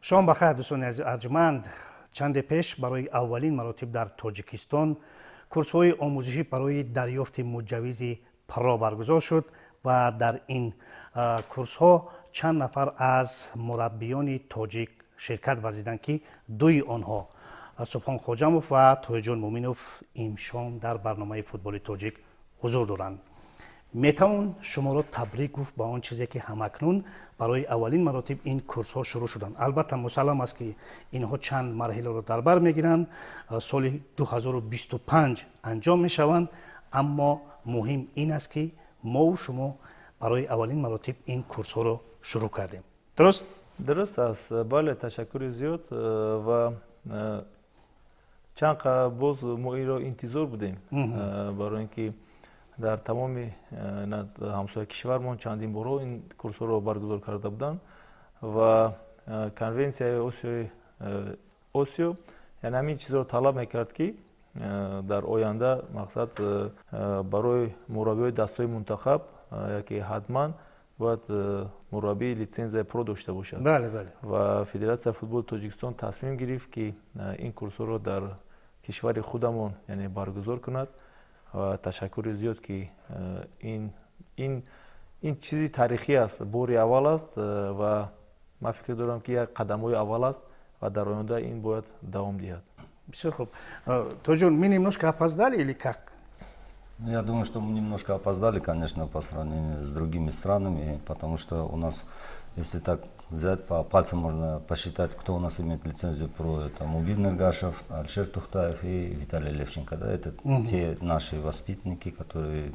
شام بخیر دوستان ارجمند. چند پیش برای اولین مراتب در تاجیکستان کورس‌های آموزشی برای دریافت مجوز پرا برگزار شد و در این کورس‌ها چند نفر از مربیان تاجیک شرکت ورزیدند که دوی آنها سبحان خوجاموف و تویجان مومینوف امشام در برنامه فوتبال تاجیک حضور دارند. میتوان شما را تبریک گفت با آن چیزی که همکنون برای اولین مراتب این کورس ها شروع شدند. البته مسلم است که اینها چند مرحله را در بر میگیرند، سال 2025 انجام میشوند، اما مهم این است که ما و شما برای اولین مراتب این کورس ها را شروع کردیم. درست؟ درست است. بله، تشکر زیاد و چند باز ما این را انتظار بودیم برای اینکه در تمام همسایه کشورمان چندین بار این کورس ها را برگزار کرده بودند و کنونسیای اوسیو یعنی همین چیز را طلب میکرد که در آینده مقصد برای مربی دستای منتخب که حتما باید مربی لیسنس پرو داشته باشد. بله بله. و فدراسیون فوتبال تاجیکستان تصمیم گرفت که این کورس ها را در کشور خودمان یعنی برگزار کند و تشکر زیاد که این چیزی تاریخی است، بوری اول است و من فکر دارم که یک قدم‌های اول است و در آینده این باید دوام دهد. Все خوب. Тоджон, мы немножко опоздали или как? Я думаю, что мы немножко опоздали, конечно, по сравнению с другими странами, потому что у нас, если так взять, по пальцам можно посчитать, кто у нас имеет лицензию ПРО. Это Мубин Нергашев, Альшер Тухтаев и Виталий Левченко. Да? Это те наши воспитанники, которые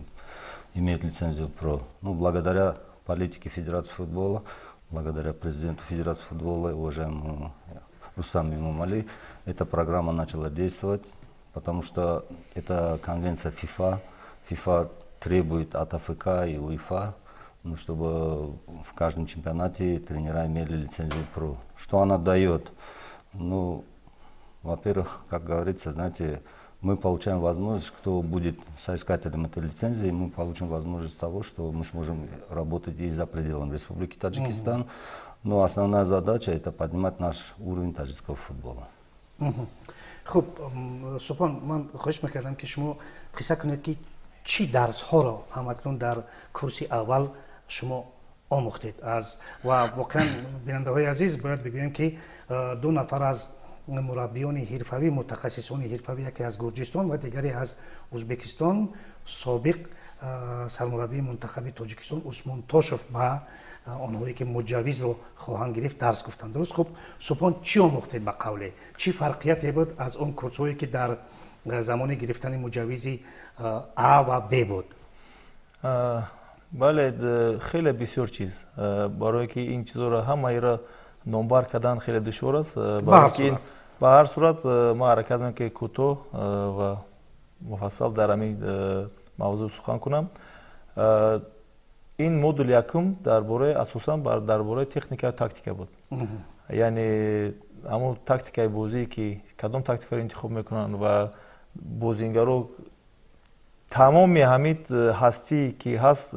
имеют лицензию ПРО. Ну, благодаря политике Федерации футбола, благодаря президенту Федерации футбола, уважаемому Рустаму Имамали, эта программа начала действовать, потому что это конвенция ФИФА. ФИФА требует от АФК и УЕФА, чтобы в каждом чемпионате тренера имели лицензию ПРО. Что она дает? Ну, во-первых, как говорится, знаете, мы получаем возможность, кто будет соискателем этой лицензии, мы получим возможность того, что мы сможем работать и за пределами Республики Таджикистан. Но основная задача это поднимать наш уровень таджикского футбола. خب سبحان من خواهش میکردم که شما قصه کنید که چی درس ها را همکنون در کورس اول شما آموختید از و واقعا بیننده های عزیز باید بگویم که دو نفر از مربیان حرفوی متخصصان حرفوی، یکی از گرجستان و دیگری از ازبکستان، سابق سرمربی منتخب تاجیکستان عثمان تاشوف و آنهایی که مجوز رو خواهند گرفت درس گفتند. درست؟ خب سبحان چی آموختید به قوله؟ چی فرقیتی بود از اون کورس هایی که در زمان گرفتن مجوز A و B بود؟ بله، خیلی بسیار چیز. برای که این چیزا را همه را نمبر کردن خیلی دشوار است. به هر صورت ما حرکت می‌کنیم که کوتاه و مفصل در همین موضوع سخن کنم. این مدل یکم درباره اساساً درباره تکنیک و تاکتیک بود. یعنی همون تاکتیک بازی که کدام تاکتیک رو انتخاب میکنن و بازیگرا تمام همین هستی که هست،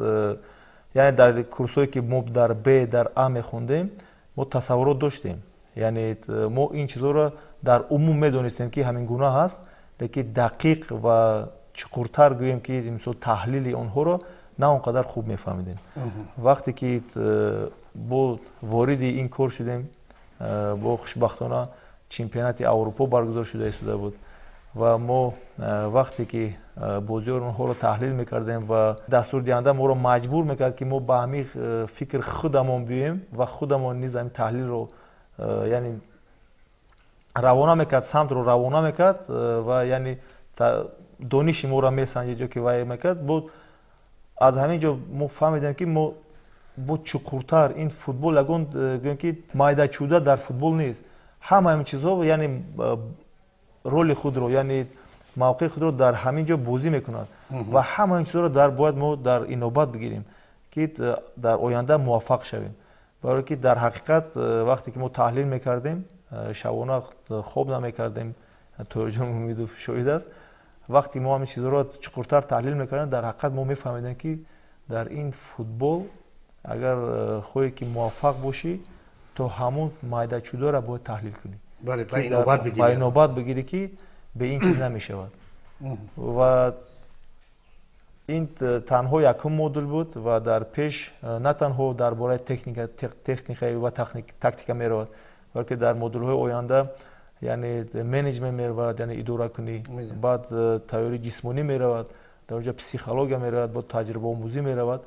یعنی در کورسایی که ما در ب در ا میخوندیم ما تصورات داشتیم، یعنی ما این چیزا رو در عموم میدونستیم که همین گونه هست، لیکن دقیق و چقورتر گوییم که مثلا تحلیل اونها رو نه اونقدر خوب میفهمیدیم. وقتی که با وارد این کار شدیم، با خوشبختانه چمپیونات اروپا برگزار شده بود و ما وقتی که بازی‌ها اونها رو تحلیل میکردیم و دستور دهنده ما رو مجبور میکرد که ما به همین فکر خودمون بیایم و خودمون نیز همین تحلیل رو یعنی روانه میکرد، سمت رو روانه میکرد و یعنی دانش ما رو میسنجید که وای میکرد. بود از همینجا ما فهمیدیم که ما با چقورتر این فوتبال گویم که مایده چوده در فوتبال نیست، همه این چیزها یعنی رول خود رو یعنی موقع خود رو در همینجا بازی میکنند و همه این چیزها رو باید ما در این نوبت بگیریم که در آینده موفق شویم. برای که در حقیقت وقتی که ما تحلیل میکردیم شبانه خواب نمیکردیم، توجهم امید شاهد است. وقتی ما همین چیزها رو چقورتر تحلیل میکردیم در حقیقت ما میفهمیدیم که در این فوتبال اگر خودی که موفق باشی то ҳамун майдачудора бояд таҳлил кунӣ бале ба инобат бигирӣ ки به این چیز نمیشود و این تنها یکم مدل بود و در پیش نه تنها درباره تکنیک و تاکتیک میرود بلکه در مدل های آینده یعنی منیجمنت میرود یعنی اداره کنی بعد تئوری جسمانی میرود در اونجا پسیکولوژی میرود بعد تجربه آموزی میرود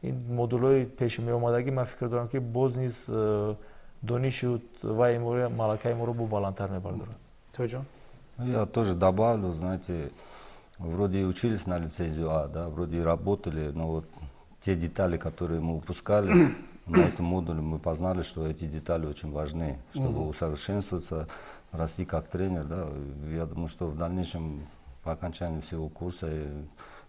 این مدل های پیش می آمدگی من فکر دارم که باز نیز دانش و امور ملکه ما رو بالاتر میبردارد. تو جان Я тоже добавлю, знаете, вроде и учились на лицензию А, да, вроде и работали, но вот те детали, которые мы упускали на этом модуле, мы познали, что эти детали очень важны, чтобы усовершенствоваться, расти как тренер, да. Я думаю, что в дальнейшем, по окончании всего курса,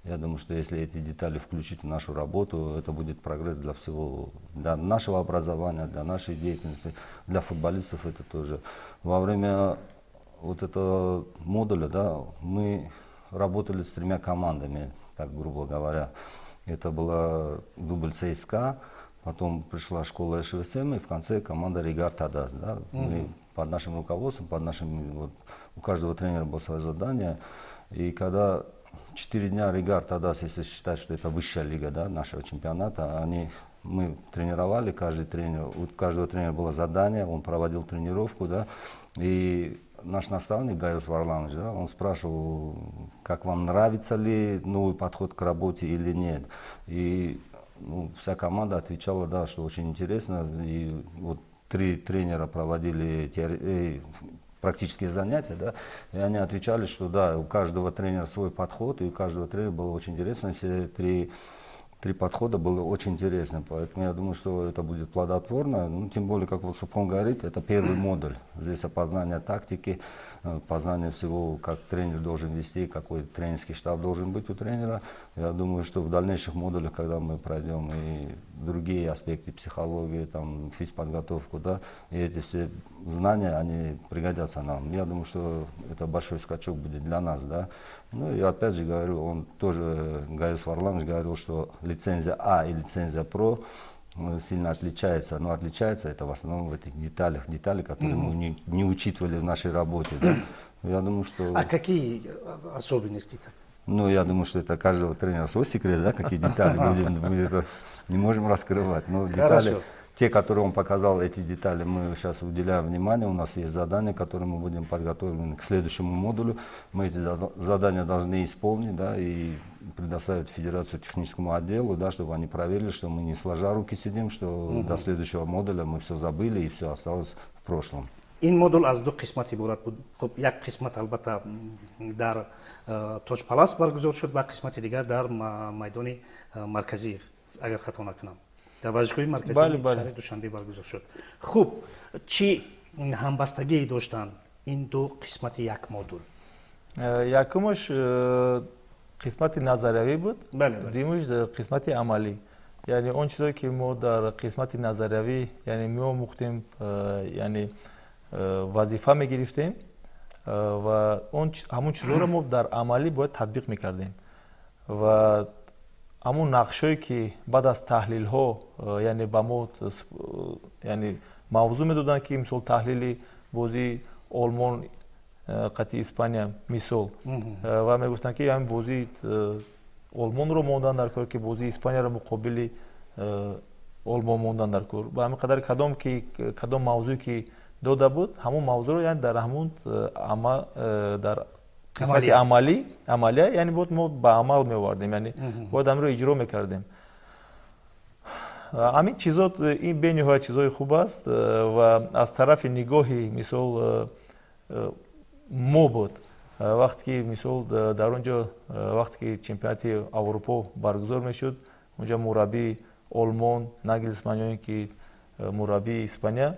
я думаю, что если эти детали включить в нашу работу, это будет прогресс для всего, для нашего образования, для нашей деятельности, для футболистов это тоже. Во время вот этого модуля, да, мы работали с 3 командами, так грубо говоря. Это была дубль ЦСКА, потом пришла школа ШВСМ и в конце команда Ригар Тадас. Да. Мы под нашим руководством, вот, у каждого тренера было свое задание. И когда 4 дня Ригар Тадас, если считать, что это высшая лига, да, нашего чемпионата, мы тренировали, каждый тренер, у каждого тренера было задание, он проводил тренировку, да, и наш наставник Гайус Варламович, да, он спрашивал, как вам нравится ли новый подход к работе или нет. И вся команда отвечала, да, что очень интересно. И вот 3 тренера проводили практические занятия, да, и они отвечали, что да, у каждого тренера свой подход, и у каждого тренера было очень интересно. Все 3 подхода было очень интересно, поэтому я думаю, что это будет плодотворно. Ну, тем более, как вот Супон говорит, это первый модуль. Здесь опознание тактики, познание всего, как тренер должен вести, какой тренерский штаб должен быть у тренера. Я думаю, что в дальнейших модулях, когда мы пройдем и другие аспекты психологии, там, физподготовку, да, и эти все знания, они пригодятся нам. Я думаю, что это большой скачок будет для нас, да. Ну и опять же говорю, он тоже, Гайус Варламович говорил, что лицензия А и лицензия ПРО сильно отличаются, но отличается это в основном в этих деталях, которые мы не учитывали в нашей работе, да. Я думаю, что... А какие особенности-то? Ну, я думаю, что это каждого тренера свой секрет, да, какие детали мы это не можем раскрывать, но детали... Те, которые он показал, эти детали, мы сейчас уделяем внимание. У нас есть задания, которые мы будем подготовлены к следующему модулю. Мы эти задания должны исполнить, да, и предоставить Федерацию техническому отделу, да, чтобы они проверили, что мы не сложа руки сидим, что до следующего модуля мы все забыли и все осталось в прошлом. این مدل از 2 قسمت عبارت بود. خب یک قسمت البته در تاج پالاس برگزار شد و قسمت دیگر در میدان مرکزی اگر خطا نکنم. در ورزشگاه مرکزی شهر دوشنبه برگزار شد. خوب چی همبستگی داشتن این 2 قسمت یک مدل؟ یکمش قسمت نظریوی بود، دومیش قسمت عملی. یعنی اون چیزایی که ما در قسمت نظریوی یعنی می آموختیم، یعنی وظیفه می گرفتیم و اون همون چیزا رو ما در عملی باید تطبیق میکردیم و همون نقشه‌ای که بعد از تحلیل ها یعنی با ما یعنی موضوع میدادن که مثلا تحلیل بازی آلمان قطعی اسپانیا مثال و میگفتن که همین بازی آلمان رو موندن در کار که بازی اسپانیا رو مقابل آلمان موندن در کار و همین قدر کدام موضوعی که داده بود همون موضوع رو یعنی در همون در قسمت عملیه یعنی بود ما به عمل می‌آوردیم، یعنی باید امر رو اجرا می‌کردیم. همین چیزا این به نهایت چیزای خوب است و از طرف نگاهی مثال ما بود وقتی که مثال در اونجا وقتی که چمپیونات اروپا برگزار میشد اونجا مربی آلمان ناگلزمن که مربی اسپانیا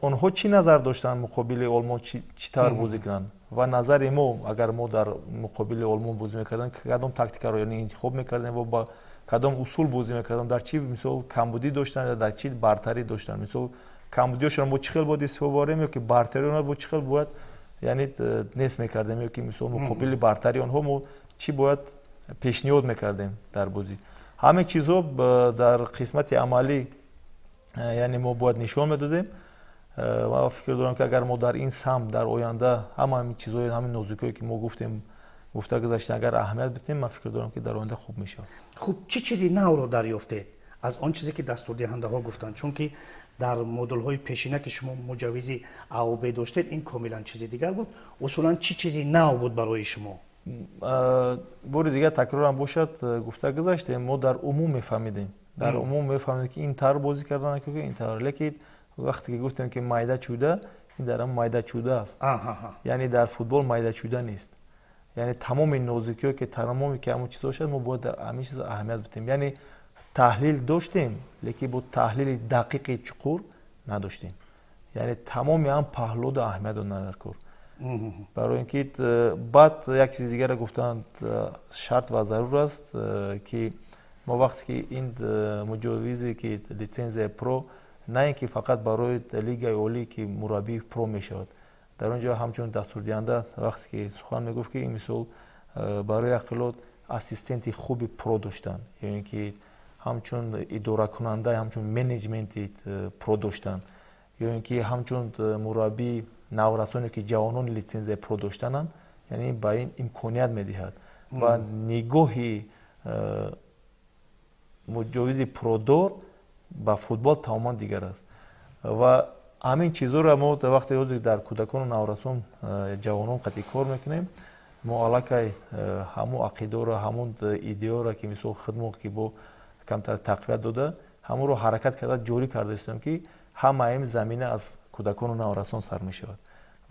اونها چی نظر داشتن مقابل آلمان چی طور بازی کنن و نظر ما اگر ما در مقابل آلمان بازی میکردن کدام تاکتیک رو یعنی انتخاب میکردن و با کدام اصول بازی میکردن در چی مثلا کمبودی داشتن یا در چی برتری داشتن مثلا کمبودیشون با چه خیلی بود استفاده باریم یا که برتری اونها با چه خیلی بود یعنی نس میکردیم یا که مثلا مقابل برتری اونها ما چی باید پیشنهاد میکردیم در بازی همه چیزا در قسمت عملی яъне мо бояд нишон медодем. Ва фикр дорам ки агар мо дар ин самт дар оянда ҳамаи чизҳои ҳамин нозукие ки мо гуфтем гуфта гузаштем агар аҳамият бидем, ман фикр дорам ки дар оянда хуб мешавад. хуб чӣ чизи навро дарёфтед аз он чизе ки дастурдиҳандаҳо гуфтанд, чунки дар модулҳои пешина ки шумо муҷаввизи АОБ доштед ин комилан чизи дигар буд. Усулан чӣ чизи нав буд барои шумо? бори дигар такрорам бошад, гуфта гузаштем, мо дар умум мефаҳмидем, дар умум мефаҳмидем ки ин тавр бозӣ кардан ин тавр, лекин вақте ки гуфтем ки майда чуда, ин дар ҳам майда чуда аст. Яъне дар футбол майда чуда нест. Яъне тамоми нозукиё ки тамоми ки ҳамон чиз бошад, мо бояд ҳамин чиз аҳамият бидем. Яъне таҳлил доштем, лекин бо таҳлили дақиқи чуқур надоштем. Яъне тамоми ҳам паҳлӯда аҳамият додем дар кор. барои ин ки баъд як чизи дигаре гуфтанд, шарт ва зарур аст ки мо вақте ки ин муҷовизе ки лицензия про на ин ки фақат барои лигаи олӣ ки мураббии про мешавад. дар он ҷо ҳамчун дастурдиҳанда вақте ки сухан мегуфт ки ин мисол барои яқилот ассистенти хуби про доштан, ё ин ки ҳамчун идоракунанда, ҳамчун менеҷменти про доштан, ё ин ки ҳамчун мураббии наврасоне ки ҷавонони лицензия про доштананд, яъне ба ин имконият медиҳад ва нигоҳи муҷовизи продор ба футбол тамоман дигар аст. ва ҳамин чизҳоро мо вақте ҳозир дар кӯдакону наврасон ҷавонон қатъи кор мекунем, мо аллакай ҳамон ақидаро, ҳамон идеяро ки мисол хидмо ки бо камтар тақвият дода, ҳамонро ҳаракат карда ҷорӣ карда истем ки ҳамаи замина аз кӯдакону наврасон сар мешавад.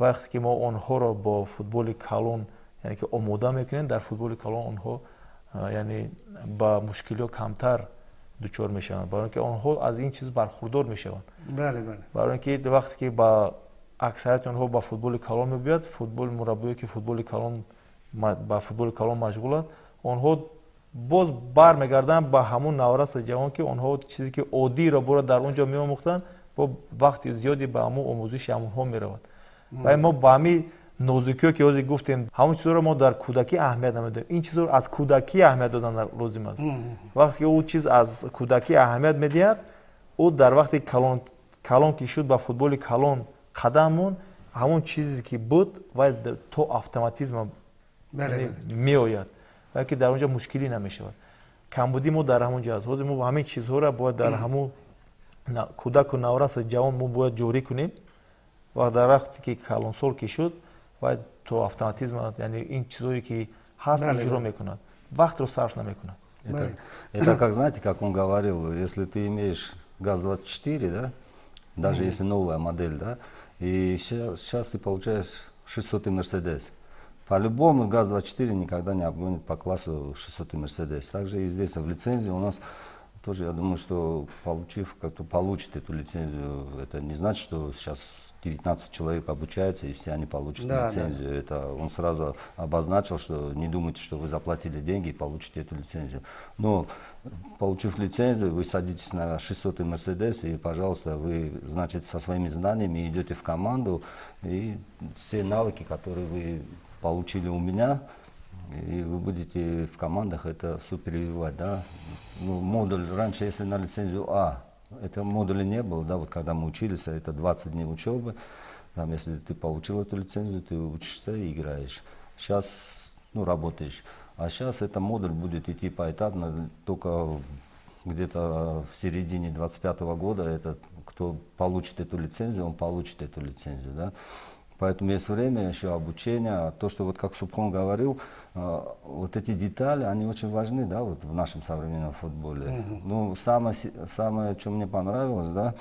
вақте ки мо онҳоро бо футболи калон яъне ки омода мекунем, дар футболи калон онҳо яъне ба мушкилиҳо камтар дучор мешаванд, барои ки онҳо аз ин чиз бархурдор мешаванд. барои ин ки вақте ки ба аксарияти онҳо ба футболи калон мебиёд, футболи мураббие ки футболи калон ба футболи калон машғуланд, онҳо боз бармегарданд ба ҳамон навраси ҷавон ки онҳо чизе ки оддиро боро дар он ҷо меомӯхтанд, бо вақти зиёди ба ҳамон омӯзиши ҳамонҳо мераванд. ва мо ба ҳамин нозукиё ки ҳозир гуфтем, ҳамон чизҳоро мо дар кӯдакӣ аҳамият намедодем. ин чизҳоро аз кӯдакӣ аҳамият додан лозим аст. вақте ки ӯ чиз аз кӯдакӣ аҳамият медиҳад, ӯ дар вақти калон ки шуд ба футболи калон қадам монд, ҳамон чизе ки буд ва то автоматизм меояд, ва ки дар он ҷо мушкилӣ намешавад. камбудӣ мо дар ҳамон ҷо аст. ҳозир мо ҳамин чизҳоро бояд дар ҳамон кӯдаку навраси ҷавон мо бояд ҷорӣ кунем, ва дар вақте ки калонсол ки шуд, ва то автоматизм, яъне ин чизҳое ки ҳаст иҷро мекунад, вақтро сарф намекунад. Это как, знаете, как он говорил, если ты имеешь ГАЗ-24, да, даже если новая модель, да, и сейчас ты получаешь 600-й Мерседес. По-любому ГАЗ-24 никогда не обгонит по классу 600-й Мерседес. Также и здесь в лицензии у нас тоже, я думаю, что как-то получит эту лицензию, это не значит, что сейчас 19 человек обучаются и все они получат лицензию. Да. Это он сразу обозначил, что не думайте, что вы заплатили деньги и получите эту лицензию. Но получив лицензию, вы садитесь на 600-й Мерседес и, пожалуйста, вы, значит, со своими знаниями идете в команду, и все навыки, которые вы получили у меня, и вы будете в командах это все переливать, да. Ну, модуль раньше, если на лицензию А, это модуля не было, да, вот когда мы учились, это 20 дней учебы, там, если ты получил эту лицензию, ты учишься и играешь. Сейчас, ну, работаешь. А сейчас это модуль будет идти поэтапно, только где-то в середине 25-го года, это, кто получит эту лицензию, он получит эту лицензию, да. Поэтому есть время еще обучения. То, что вот как Субхон говорил, вот эти детали, они очень важны, да, вот в нашем современном футболе. Ну, самое, что мне понравилось, да,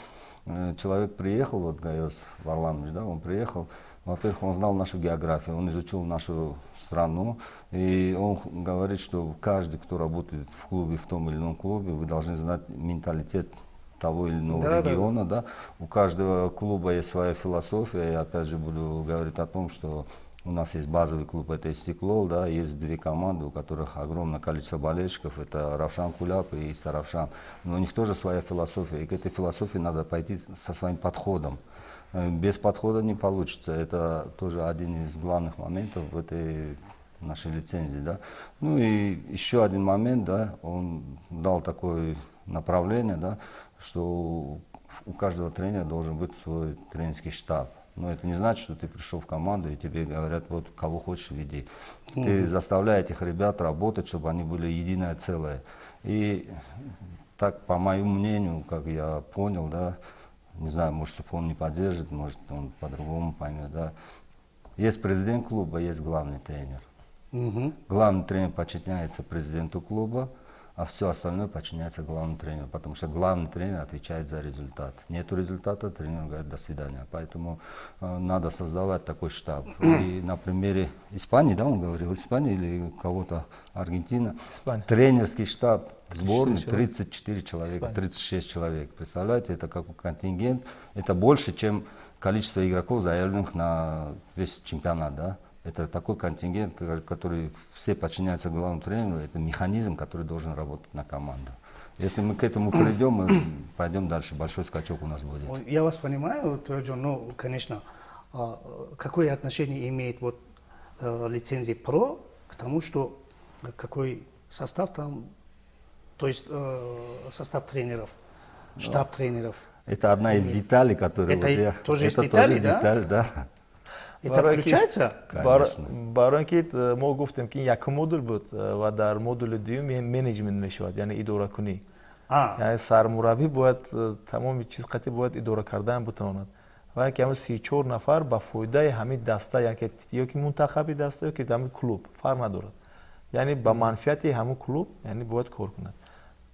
человек приехал, вот Гайос Варламович, да, он приехал, во-первых, он знал нашу географию, он изучил нашу страну, и он говорит, что каждый, кто работает в клубе, в том или ином клубе, вы должны знать менталитет того или иного региона, да. У каждого клуба есть своя философия. Я опять же буду говорить о том, что у нас есть базовый клуб, это Истеклол, да, есть две команды, у которых огромное количество болельщиков, это Равшан Куляп и Иста Равшан. Но у них тоже своя философия, и к этой философии надо пойти со своим подходом. Без подхода не получится. Это тоже один из главных моментов в этой нашей лицензии, да. Ну и еще один момент, да, он дал такое направление, да, что у каждого тренера должен быть свой тренерский штаб. Но это не значит, что ты пришел в команду и тебе говорят, вот кого хочешь веди. Ты заставляешь этих ребят работать, чтобы они были единое целое. И так, по моему мнению, как я понял, да, не знаю, может, он не поддержит, может, он по-другому поймет, да. Есть президент клуба, есть главный тренер. Главный тренер подчиняется президенту клуба, а все остальное подчиняется главному тренеру, потому что главный тренер отвечает за результат. Нету результата, тренер говорит до свидания. Поэтому надо создавать такой штаб. И на примере Испании, да, он говорил, Испании или кого-то, Аргентина, Испания. Тренерский штаб сборной 34 34 человека, Испания. 36 человек. Представляете, это какой контингент, это больше, чем количество игроков, заявленных на весь чемпионат, да. Это такой контингент, который все подчиняются главному тренеру, это механизм, который должен работать на команду. Если мы к этому придем, мы пойдем дальше, большой скачок у нас будет. Я вас понимаю, Тоджон, но, конечно, какое отношение имеет вот лицензия ПРО к тому, что какой состав там, то есть состав тренеров, штаб тренеров. Это одна из деталей, которые... Это тоже это детали, тоже да? деталь, да. Это включается? баро ин ки мо гуфтем ки як модул буд ва дар модули дуюм менеджмент мешавад, яъне идоракунӣ. яъне сармураббӣ бояд тамоми чиз қатъи бояд идора кардан бутавонад. ва ки ҳамин 34 нафар ба фоидаи ҳамин даста, яъне ки ё ки мунтахаби даста ё ки ҳамин клуб фарқ надорад. яъне ба манфиати ҳамин клуб яъне бояд кор кунад.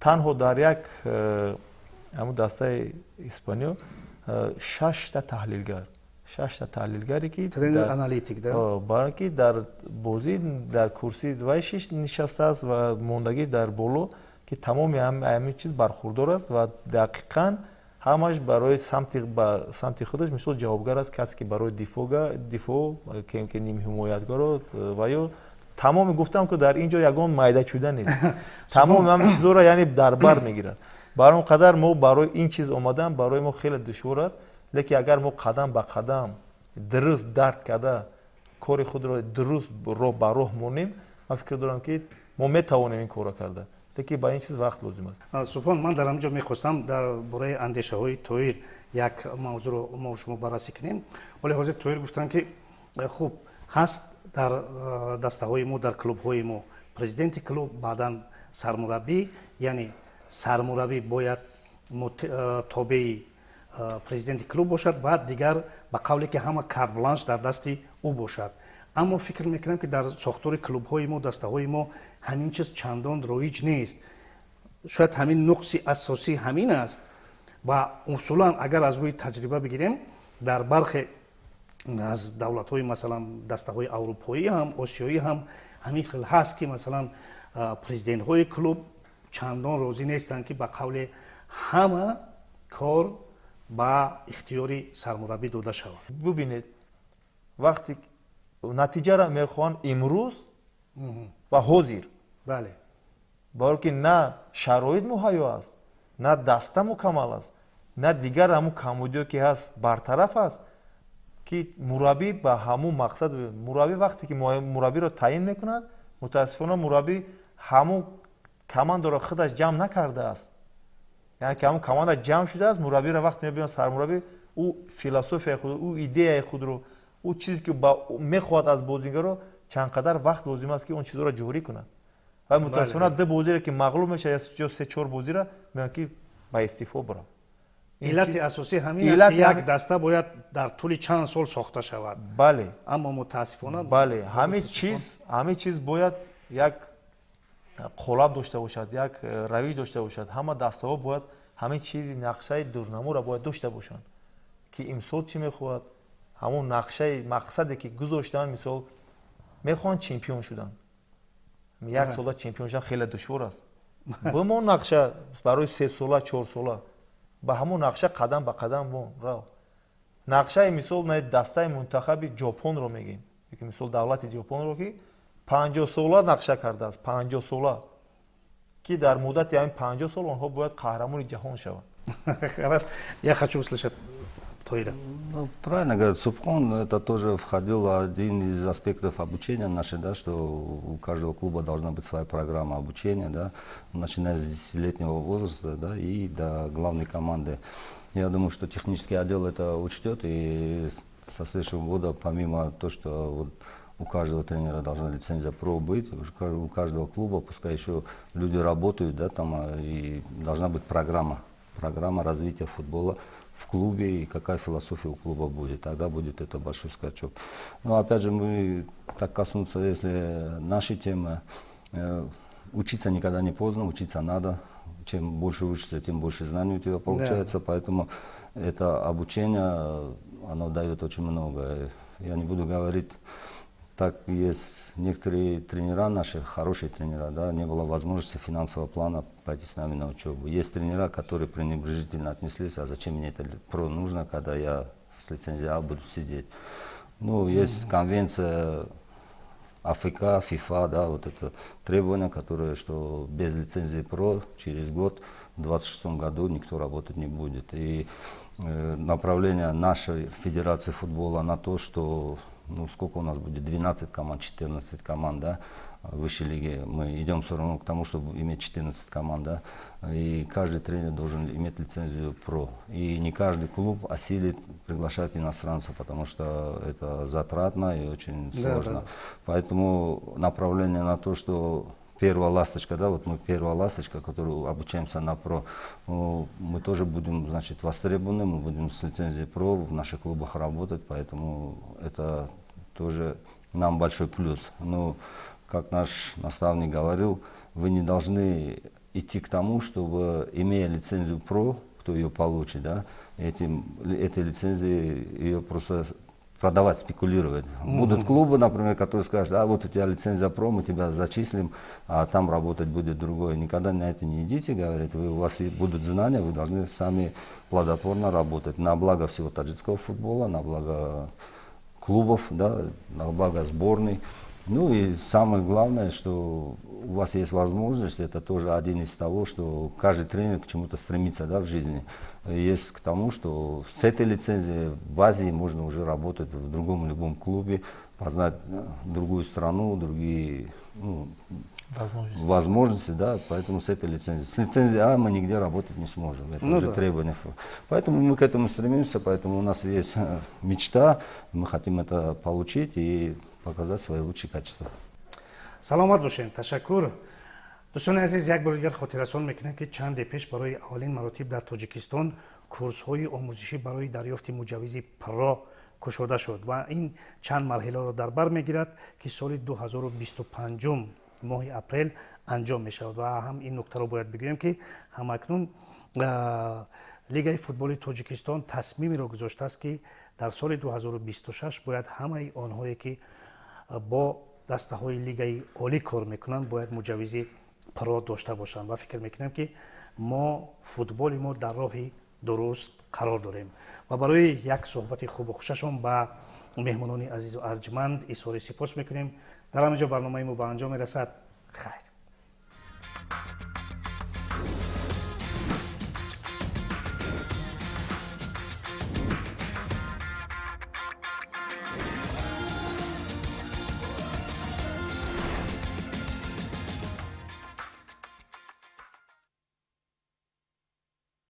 танҳо дар як ҳамин дастаи Испаниё 6 та таҳлилгар, 6 та таҳлилгаре ки тренер аналитик, да? барои ки дар бозӣ дар курсии вай шиш нишастааст ва мондагиш дар боло ки тамоми ҳамин чиз бархурдор аст ва дақиқан ҳамаш барои самти худаш мисол ҷавобгар аст, касе ки барои дифоъ ки нимҳимоятгаро ва ё тамоми гуфтам ки дар ин ҷо ягон майдачуда нест. тамоми ҳамин чизҳоро яъне дар бар мегирад. бар он қадар мо барои ин чиз омадан барои мо хеле душвор аст. лекин агар мо қадам ба қадам дуруст дарк карда кори худро дуруст роҳ ба роҳ монем, ман фикр дорам ки мо метавонем ин корро карда. лекин ба ин чиз вақт лозим аст. Субҳон, ман дар ҳамҷо мехостам дар бораи андешаҳои Тоир як мавзӯъро мо шумо баррасӣ кунем. Оле ҳозир Тоир гуфтанд ки хуб ҳаст дар дастаҳои мо, дар клубҳои мо президенти клуб, баъдан сармураббӣ, яъне сармураббӣ бояд тобеи президенти клуб бошад ва дигар ба қавле ки ҳама карт-бланш дар дасти ӯ бошад. аммо фикр мекунам ки дар сохтори клубҳои мо, дастаҳои мо ҳамин чиз чандон роиҷ нест. шояд ҳамин нуқси асосӣ ҳамин аст ва усулан агар аз рӯи таҷриба бигирем дар бархе аз давлатҳои масалан дастаҳои аврупоӣ ҳам осиёӣ ҳам ҳамин хел ҳаст ки масалан президентҳои клуб чандон розӣ нестанд ки ба қавле ҳама кор ба ихтиёри сармураббӣ дода шавад. бубинед вақте натиҷаро мехоҳанд имрӯз ва ҳозир. бале. баро ки на шароит муҳайё аст, на даста мукаммал аст, на дигар ҳамун камбудиё ки ҳаст бартараф аст, ки мураббӣ ба ҳамун мақсад мураббӣ вақте ки мураббиро таъин мекунад, мутаассифона мураббӣ ҳамун командаро худаш ҷамъ накардааст. яъне ки ҳамун команда ҷамъ шудааст, мураббиро вақте мебинад сармураббӣ ӯ философияи худро, ӯ идеяи худро, ӯ чизе ки мехоҳад аз бозигаро чанд қадар вақт лозим аст ки он чизҳоро ҷорӣ кунад. ва мутаассифона ду бозиро ки мағлуб мешавад ё 3-4 бозиро мегӯянд ки ба истеъфо барам. иллати асосӣ ҳамин аст ки як даста бояд дар тӯли чанд сол сохта шавад. бале. аммо мутаассифона бале, ҳамин чиз бояд як қолаб дошта бошад, як равиш дошта бошад. ҳама дастаҳо бояд ҳамин чизи нақшаи дурнамуро бояд дошта бошанд ки имсол чӣ мехоҳад, ҳамон нақшаи мақсаде ки гузоштаанд, мисол мехоҳанд чемпион шудан, як сола чемпион шудан хеле душвор аст. бимон нақша барои 3 сола 4 сола ба ҳамон нақша қадам ба қадам бон рав. нақшаи мисол дастаи мунтахаби ҷопонро мегем, мисол давлати ҷопонро ки 50 сола нақша кардааст, 50 сола ки дар муддати ҳамин 50 сол онҳо бояд қаҳрамони ҷаҳон шаванд. Я хочу услышать Тоира. Ну, правильно говорит Субхон, это тоже входил один из аспектов обучения нашей, да, что у каждого клуба должна быть своя программа обучения, да, начиная с 10-летнего возраста, да, и до главной команды. Я думаю, что технический отдел это учтет, и со следующего года, помимо того, что вот у каждого тренера должна лицензия ПРО быть, у каждого клуба, пускай еще люди работают, да, там, и должна быть программа развития футбола в клубе, и какая философия у клуба будет. Тогда будет это большой скачок. Но опять же, мы так коснуться, если нашей темы, учиться никогда не поздно, учиться надо. Чем больше учишься, тем больше знаний у тебя получается. Да. Поэтому это обучение, оно дает очень много. Я не буду говорить, так есть некоторые тренера наши, хорошие тренера, да, не было возможности финансового плана пойти с нами на учебу. Есть тренера, которые пренебрежительно отнеслись, а зачем мне это ПРО нужно, когда я с лицензией А буду сидеть. Ну, есть конвенция АФК, ФИФА, да, вот это требования, которые, что без лицензии ПРО через год, в 2026 году никто работать не будет. И направление нашей Федерации футбола на то, что ну, сколько у нас будет, 12 команд, 14 команд, да, в высшей лиге. Мы идем все равно к тому, чтобы иметь 14 команд, да, и каждый тренер должен иметь лицензию ПРО. И не каждый клуб осилит приглашать иностранцев, потому что это затратно и очень сложно. Да. Поэтому направление на то, что первая ласточка, да, вот мы первая ласточка, которую обучаемся на ПРО, мы тоже будем, значит, востребованы, мы будем с лицензией ПРО в наших клубах работать, поэтому это тоже нам большой плюс. Но, как наш наставник говорил, вы не должны идти к тому, чтобы, имея лицензию ПРО, кто ее получит, да, этой лицензией ее просто продавать, спекулировать. Будут клубы, например, которые скажут, а вот у тебя лицензия ПРО, мы тебя зачислим, а там работать будет другое. Никогда на это не идите, говорит, у вас будут знания, вы должны сами плодотворно работать на благо всего таджикского футбола, на благо клубов, да, на благо сборной. Ну и самое главное, что у вас есть возможность, это тоже один из того, что каждый тренер к чему-то стремится, да, в жизни. Есть к тому, что с этой лицензией в Азии можно уже работать в другом любом клубе, познать другую страну, другие возможности, да, поэтому с этой лицензией. С лицензией А мы нигде работать не сможем, это уже требование. Поэтому мы к этому стремимся, поэтому у нас есть мечта, мы хотим это получить и показать свои лучшие качества. Саломат бошен, ташаккур. Дӯстони азиз, як бор дигар хотиррасон мекунем ки чанде пеш барои аввалин маротиб дар Тоҷикистон курсҳои омӯзишӣ барои дарёфти муҷаввизи ПРО кушода шуд ва ин чанд марҳиларо дар бар мегирад ки соли 2025 моҳи апрел анҷом мешавад. Ва ҳам ин нуктаро бояд бигӯем ки ҳамакнун лигаи футболи Тоҷикистон тасмимеро гузоштааст ки дар соли 2026 бояд ҳамаи онҳое ки бо дастаҳои лигаи олӣ кор мекунанд бояд муҷаввизи ПРО дошта бошанд ва фикр мекунем ки мо футболи мо дар роҳи дуруст қарор дорем. Ва барои як суҳбати хубу хушашон ба меҳмонони азизу арҷманд изҳори сипос мекунем. дар ҳамаҷо барномаи мо ба анҷом мерасад. хайр.